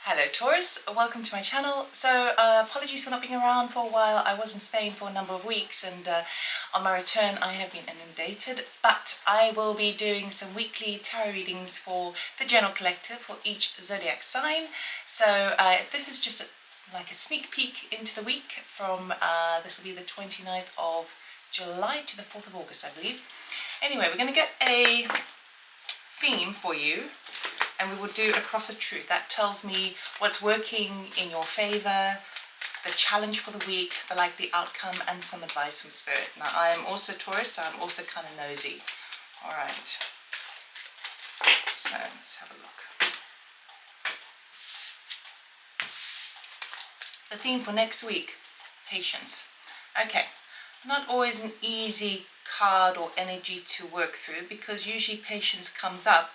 Hello Taurus, welcome to my channel. So apologies for not being around for a while. I was in Spain for a number of weeks and on my return I have been inundated, but I will be doing some weekly tarot readings for the general collective for each zodiac sign. So this is just like a sneak peek into the week from this will be the 29th of July to the 4th of August, I believe. Anyway, we're going to get a theme for you, and we will do a cross of truth. That tells me what's working in your favor, the challenge for the week, the outcome, and some advice from spirit. Now, I am also Taurus, so I'm also kind of nosy. All right. So let's have a look. The theme for next week: patience. Okay. Not always an easy card or energy to work through, because usually patience comes up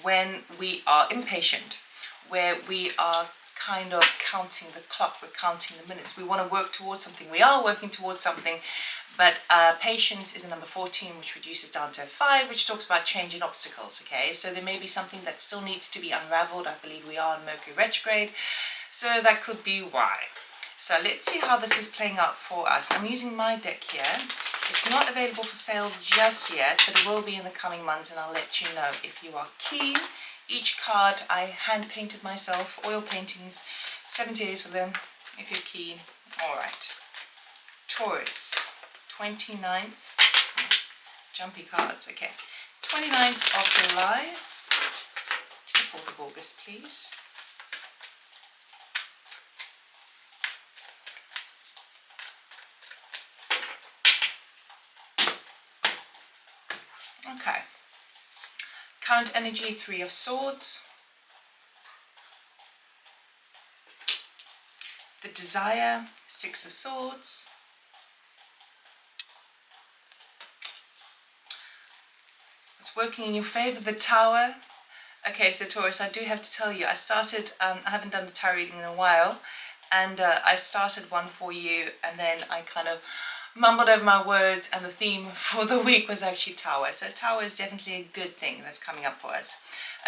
when we are impatient, where we are kind of counting the clock, we're counting the minutes. We want to work towards something. We are working towards something, but patience is a number 14, which reduces down to 5, which talks about changing obstacles. Okay, so there may be something that still needs to be unraveled. I believe we are in Mercury retrograde, so that could be why. So let's see how this is playing out for us. I'm using my deck here. It's not available for sale just yet, but it will be in the coming months, and I'll let you know if you are keen. Each card I hand painted myself, oil paintings, 70 days for them, if you're keen. All right. Taurus, 29th, jumpy cards, okay. 29th of July to the 4th of August, please. Okay. Current energy, 3 of Swords. The desire, 6 of Swords. What's working in your favor, the Tower. Okay, so Taurus, I do have to tell you, I started, I haven't done the tarot reading in a while, and I started one for you, and then I kind of mumbled over my words, and the theme for the week was actually Tower. So Tower is definitely a good thing that's coming up for us.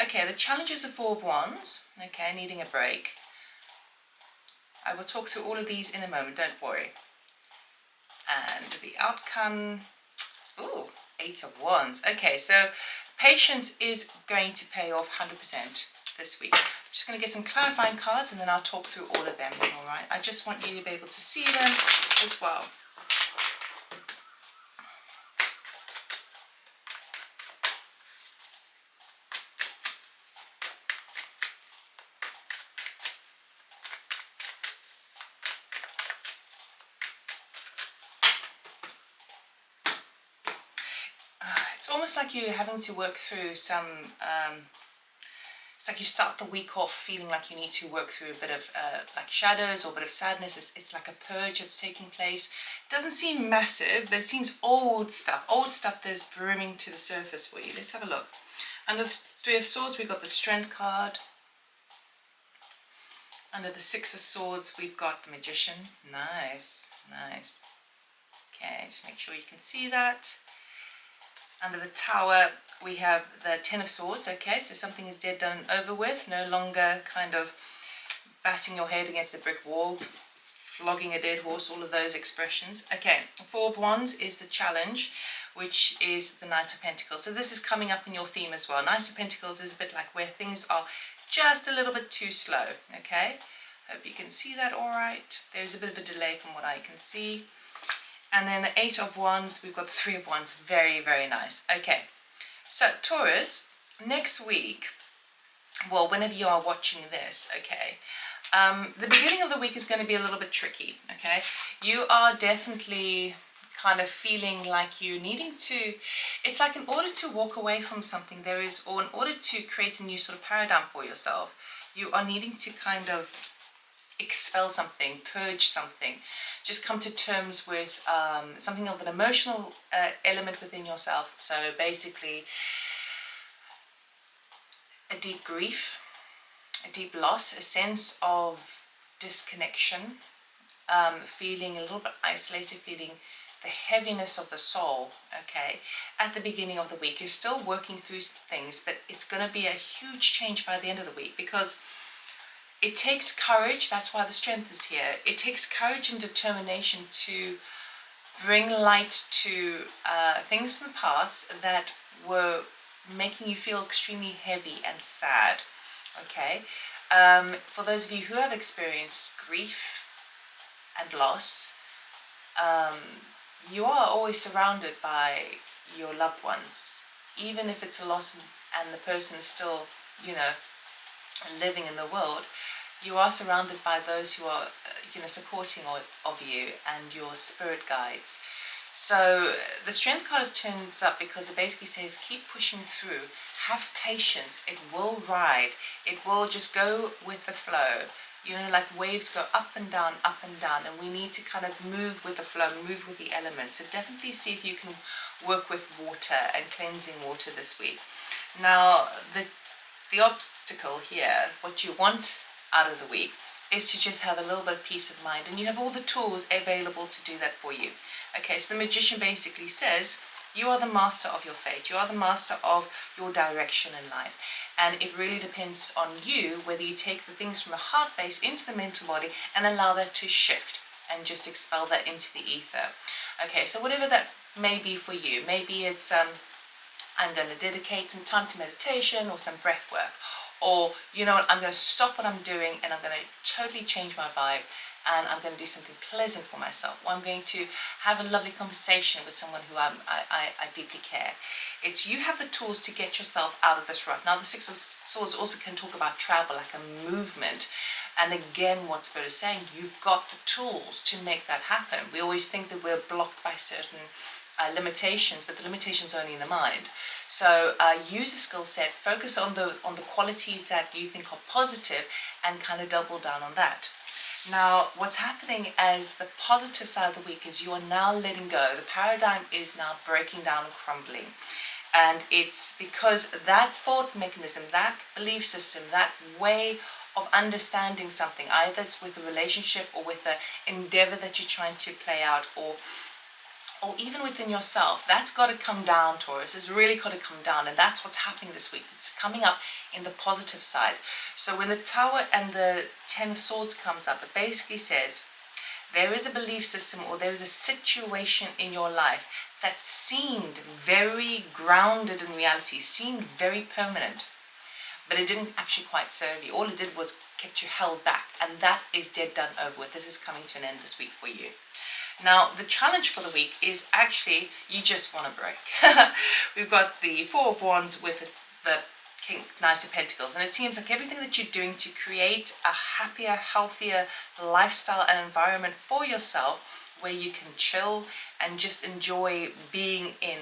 Okay, the challenge is the 4 of Wands. Okay, needing a break. I will talk through all of these in a moment, don't worry. And the outcome, ooh, 8 of Wands. Okay, so patience is going to pay off 100% this week. I'm just going to get some clarifying cards, and then I'll talk through all of them, all right? I just want you to be able to see them as well. It's almost like you're having to work through some, it's like you start the week off feeling like you need to work through a bit of like shadows or a bit of sadness. It's like a purge that's taking place. It doesn't seem massive, but it seems old stuff that's brimming to the surface for you. Let's have a look. Under the 3 of Swords, we've got the Strength card. Under the 6 of Swords, we've got the Magician. Nice, nice. Okay, just make sure you can see that. Under the Tower, we have the 10 of Swords. Okay, so something is dead, done, and over with. No longer kind of batting your head against a brick wall, flogging a dead horse, all of those expressions. Okay, 4 of Wands is the challenge, which is the Knight of Pentacles. So this is coming up in your theme as well. Knight of Pentacles is a bit like where things are just a little bit too slow. Okay, hope you can see that all right. There's a bit of a delay from what I can see. And then the 8 of Wands, we've got the 3 of Wands. Very, very nice. Okay, so Taurus, next week, well, whenever you are watching this, okay, the beginning of the week is going to be a little bit tricky, okay? You are definitely kind of feeling like you're needing to, it's like in order to walk away from something, or in order to create a new sort of paradigm for yourself, you are needing to kind of expel something, purge something, just come to terms with something of an emotional element within yourself. So basically a deep grief, a deep loss, a sense of disconnection, feeling a little bit isolated, feeling the heaviness of the soul, okay, at the beginning of the week. You're still working through things, but it's going to be a huge change by the end of the week, because it takes courage. That's why the strength is here. It takes courage and determination to bring light to things in the past that were making you feel extremely heavy and sad. Okay, for those of you who have experienced grief and loss, you are always surrounded by your loved ones, even if it's a loss and the person is still, you know, living in the world. You are surrounded by those who are, supporting of you and your spirit guides. So the strength card turns up because it basically says keep pushing through, have patience, it will ride, it will just go with the flow. Like waves go up and down, and we need to kind of move with the flow, move with the elements. So definitely see if you can work with water and cleansing water this week. Now, the obstacle here, what you want out of the week, is to just have a little bit of peace of mind, and you have all the tools available to do that for you. Okay, so the magician basically says, you are the master of your fate. You are the master of your direction in life. And it really depends on you whether you take the things from the heart base into the mental body and allow that to shift and just expel that into the ether. Okay, so whatever that may be for you, maybe it's I'm going to dedicate some time to meditation or some breath work. Or, you know what, I'm going to stop what I'm doing and I'm going to totally change my vibe and I'm going to do something pleasant for myself. Or I'm going to have a lovely conversation with someone who I deeply care. It's you have the tools to get yourself out of this rut. Now, the Six of Swords also can talk about travel, like a movement. And again, what Spirit is saying, you've got the tools to make that happen. We always think that we're blocked by certain limitations, but the limitations are only in the mind. So use a skill set, focus on the qualities that you think are positive, and kind of double down on that. Now, what's happening as the positive side of the week is you are now letting go. The paradigm is now breaking down and crumbling. And it's because that thought mechanism, that belief system, that way of understanding something, either it's with a relationship or with an endeavor that you're trying to play out, or even within yourself, that's got to come down, Taurus. It's really got to come down, and that's what's happening this week. It's coming up in the positive side. So when the Tower and the Ten of Swords comes up, it basically says there is a belief system or there is a situation in your life that seemed very grounded in reality, seemed very permanent, but it didn't actually quite serve you. All it did was kept you held back, and that is dead, done, over with. This is coming to an end this week for you. Now, the challenge for the week is actually you just want to break. We've got the Four of Wands with the Knight of Pentacles, and it seems like everything that you're doing to create a happier, healthier lifestyle and environment for yourself, where you can chill and just enjoy being in,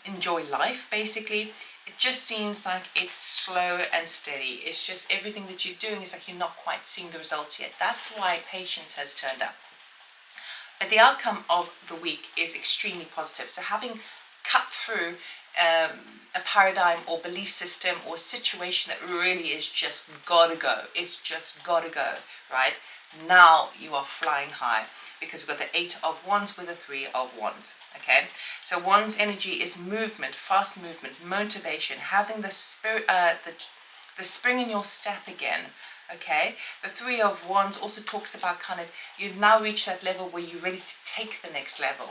enjoy life, basically. It just seems like it's slow and steady. It's just everything that you're doing is like you're not quite seeing the results yet. That's why patience has turned up. But the outcome of the week is extremely positive. So having cut through a paradigm or belief system or situation that really is just gotta go. It's just gotta go, right? Now you are flying high because we've got the Eight of Wands with the Three of Wands, okay? So Wands energy is movement, fast movement, motivation, having the spirit, the spring in your step again. Okay, the Three of Wands also talks about kind of you've now reached that level where you're ready to take the next level.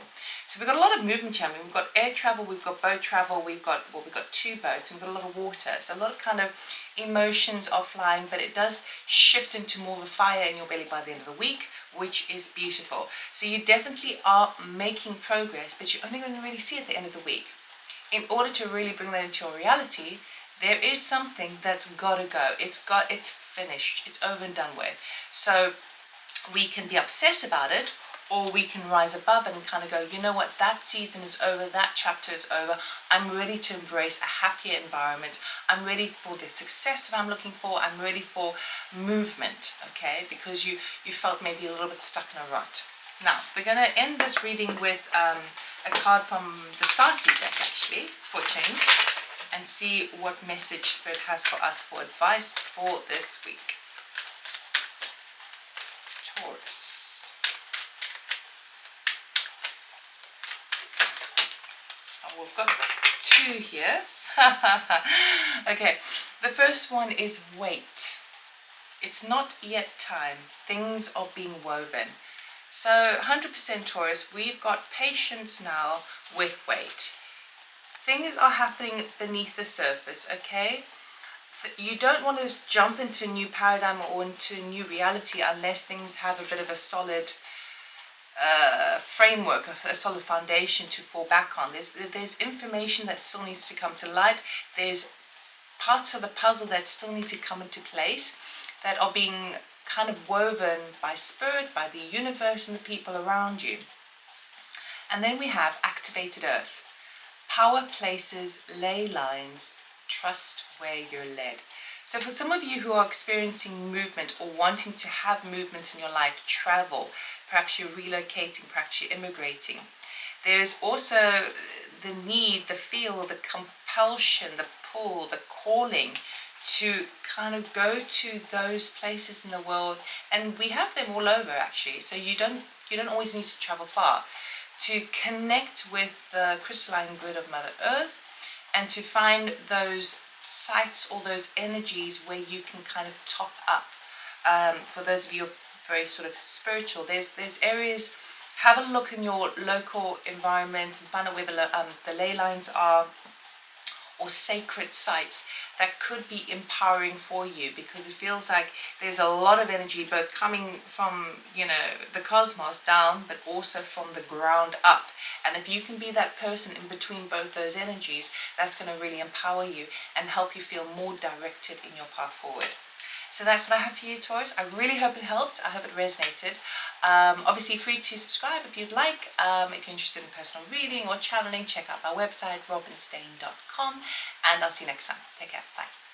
So we've got a lot of movement here. I mean, we've got air travel, we've got boat travel, we've got two boats, and we've got a lot of water. So a lot of kind of emotions are flying, but it does shift into more of a fire in your belly by the end of the week, which is beautiful. So you definitely are making progress, but you're only going to really see at the end of the week. In order to really bring that into your reality, there is something that's got to go. It's finished. It's over and done with. So we can be upset about it, or we can rise above it and kind of go, you know what, that season is over, that chapter is over. I'm ready to embrace a happier environment. I'm ready for the success that I'm looking for. I'm ready for movement, okay? Because you felt maybe a little bit stuck in a rut. Now, we're going to end this reading with a card from the Starseed deck, actually, for change, and see what message Spirit has for us for advice for this week. Taurus. Oh, we've got two here. Okay, the first one is wait. It's not yet time. Things are being woven. So 100% Taurus, we've got patience now with weight. Things are happening beneath the surface, okay? So you don't want to jump into a new paradigm or into a new reality unless things have a bit of a solid framework, a solid foundation to fall back on. There's information that still needs to come to light. There's parts of the puzzle that still need to come into place that are being kind of woven by spirit, by the universe and the people around you. And then we have activated earth. Power places, ley lines, trust where you're led. So for some of you who are experiencing movement or wanting to have movement in your life, travel, perhaps you're relocating, perhaps you're immigrating, there's also the need, the feel, the compulsion, the pull, the calling to kind of go to those places in the world, and we have them all over actually, so you don't always need to travel far, to connect with the crystalline grid of Mother Earth and to find those sites or those energies where you can kind of top up. For those of you who are very sort of spiritual, there's areas. Have a look in your local environment and find out where the ley lines are, or sacred sites that could be empowering for you, because it feels like there's a lot of energy both coming from, you know, the cosmos down, but also from the ground up. And if you can be that person in between both those energies, that's going to really empower you and help you feel more directed in your path forward. So that's what I have for you, Taurus. I really hope it helped. I hope it resonated. Obviously, free to subscribe if you'd like. If you're interested in personal reading or channeling, check out my website, robynstain.com. And I'll see you next time. Take care. Bye.